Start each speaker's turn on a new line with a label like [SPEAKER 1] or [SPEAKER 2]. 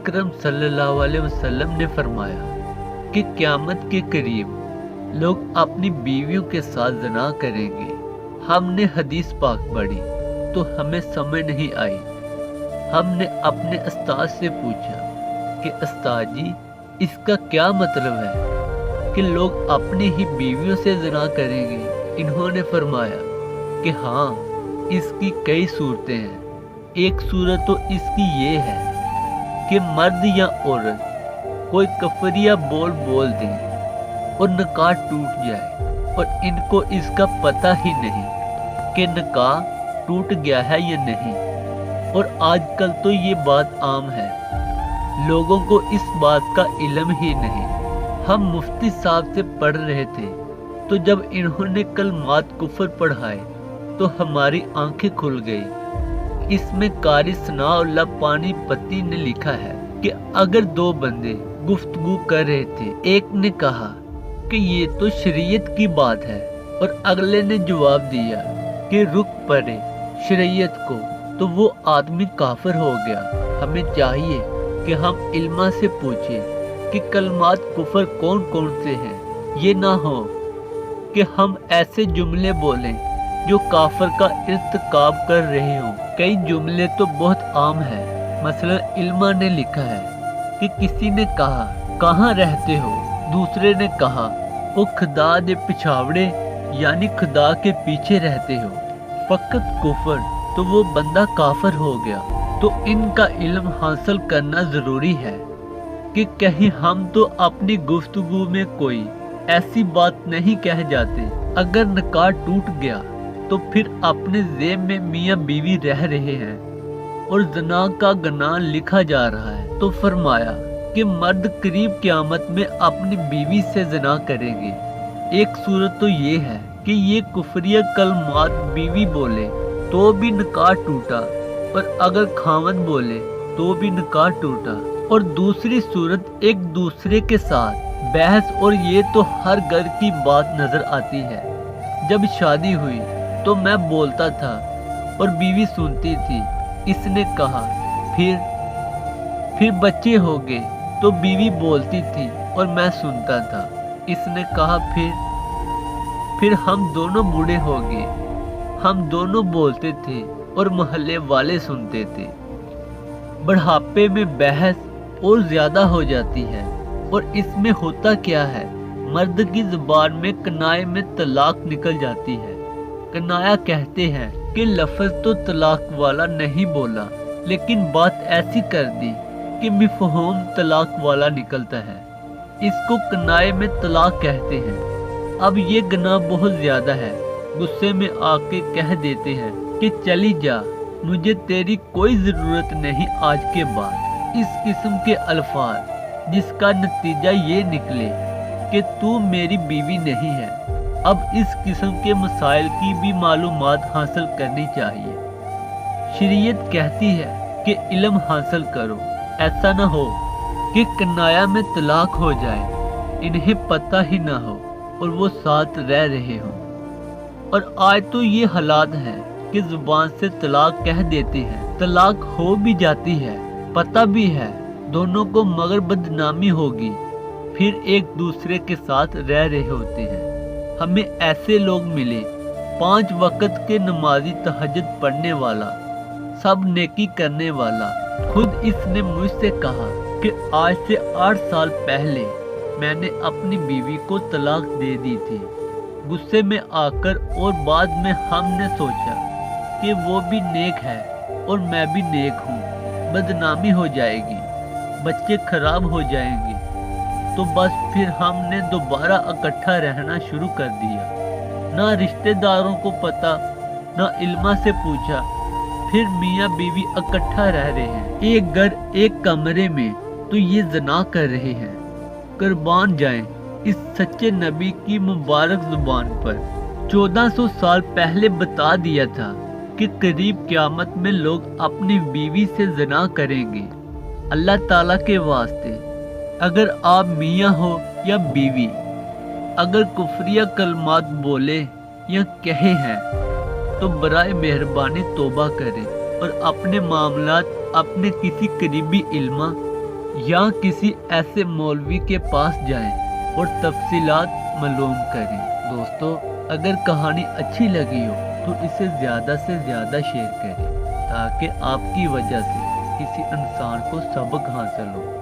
[SPEAKER 1] अकरम सल्लल्लाहु अलैहि वसल्लम ने फरमाया कि क़यामत के करीब लोग अपनी बीवियों के साथ ज़ना करेंगे। हमने हदीस पाक पढ़ी तो हमें समझ नहीं आई। हमने अपने उस्ताद से पूछा कि उस्ताद जी, इसका क्या मतलब है कि लोग अपनी ही बीवियों से ज़ना करेंगे? इन्होंने फरमाया कि हाँ, इसकी कई सूरतें हैं। एक सूरत तो इसकी ये है कि मर्द या औरत कोई कफरिया बोल दे और निकाह टूट जाए और इनको इसका पता ही नहीं कि निकाह टूट गया है या नहीं। और आजकल तो ये बात आम है, लोगों को इस बात का इल्म ही नहीं। हम मुफ्ती साहब से पढ़ रहे थे तो जब इन्होंने कलमात कुफर पढ़ाए तो हमारी आंखें खुल गई। इसमें कारी सनाउल्लाह पानीपती ने लिखा है कि अगर दो बंदे गुफ्तगू कर रहे थे, एक ने कहा कि ये तो शरीयत की बात है और अगले ने जवाब दिया कि रुक पड़े शरीयत को, तो वो आदमी काफिर हो गया। हमें चाहिए कि हम इल्मा से पूछें कि कलमात कुफर कौन कौन से हैं। ये ना हो कि हम ऐसे जुमले बोलें जो काफिर का इर्तिकाब कर रहे हों। कई जुमले तो बहुत आम हैं। मसलन इल्मा ने लिखा है कि किसी ने कहा कहाँ रहते हो, दूसरे ने कहा वो खुदा दे पिछावड़े यानी खुदा के पीछे रहते हो। फकत कुफर तो वो बंदा काफिर हो गया। तो इनका इल्म हासिल करना जरूरी है कि कहीं हम तो अपनी गुफ्तगू में कोई ऐसी बात नहीं कह जाते। अगर निकाह टूट गया तो फिर अपने जेब में मियाँ बीवी रह रहे हैं और ज़ना का गुनाह लिखा जा रहा है। तो फरमाया कि मर्द करीब क़यामत में अपनी बीवी से ज़ना करेंगे। एक सूरत तो ये है कि ये कुफरिया कलमात बीवी बोले तो भी निकाह टूटा और अगर खावंद बोले तो भी निकाह टूटा। और दूसरी सूरत एक दूसरे के साथ बहस, और ये तो हर घर की बात नजर आती है। जब शादी हुई तो मैं बोलता था और बीवी सुनती थी। इसने कहा फिर बच्चे हो गए तो बीवी बोलती थी और मैं सुनता था। इसने कहा फिर हम दोनों बूढ़े हो गए। हम दोनों बोलते थे और मोहल्ले वाले सुनते थे। बढ़ापे में बहस और ज्यादा हो जाती है। और इसमें होता क्या है, मर्द की जुबान में कनाए में तलाक निकल जाती है। कनाया कहते हैं कि लफ्ज तो तलाक वाला नहीं बोला, लेकिन बात ऐसी कर दी कि मिफहूम तलाक वाला निकलता है। इसको कनाए में तलाक कहते हैं। अब ये गुनाह बहुत ज्यादा है। गुस्से में आके कह देते हैं कि चली जा, मुझे तेरी कोई जरूरत नहीं आज के बाद। इस किस्म के अल्फाज जिसका नतीजा ये निकले कि तू मेरी बीवी नहीं है। अब इस किस्म के मसाइल की भी मालूमात हासिल करनी चाहिए। शरीयत कहती है कि इल्म हासिल करो। ऐसा ना हो कि कनाया में तलाक हो जाए, इन्हें पता ही ना हो और वो साथ रह रहे हों। और आज तो ये हालात हैं कि जुबान से तलाक कह देते हैं, तलाक हो भी जाती है, पता भी है दोनों को, मगर बदनामी होगी, फिर एक दूसरे के साथ रह रहे होते हैं। हमें ऐसे लोग मिले, 5 वक्त के नमाजी, तहज्जुद पढ़ने वाला, सब नेकी करने वाला। खुद इसने मुझसे कहा कि आज से 8 साल पहले मैंने अपनी बीवी को तलाक दे दी थी, गुस्से में आकर। और बाद में हमने सोचा कि वो भी नेक है और मैं भी नेक हूँ, बदनामी हो जाएगी, बच्चे खराब हो जाएंगे। तो बस फिर हमने दोबारा इकट्ठा रहना शुरू कर दिया। ना रिश्तेदारों को पता, ना इल्मा से पूछा। फिर मियाँ बीवी इकट्ठा रह रहे हैं, एक घर एक कमरे में, तो ये ज़ना कर रहे हैं। कुर्बान जाएं इस सच्चे नबी की मुबारक जुबान पर। 1400 साल पहले बता दिया था कि करीब क़यामत में लोग अपनी बीवी से ज़ना करेंगे। अल्लाह ताला के वास्ते, अगर आप मियाँ हो या बीवी, अगर कुफरिया कलमात बोले या कहे हैं तो बराए मेहरबानी तौबा करें और अपने मामलात अपने किसी करीबी इल्मा یا کسی ایسے مولوی کے پاس جائیں اور تفصیلات معلوم کریں۔ دوستو، اگر کہانی اچھی لگی ہو تو اسے زیادہ سے زیادہ شیئر کریں تاکہ آپ کی وجہ سے کسی انسان کو سبق حاصل ہو۔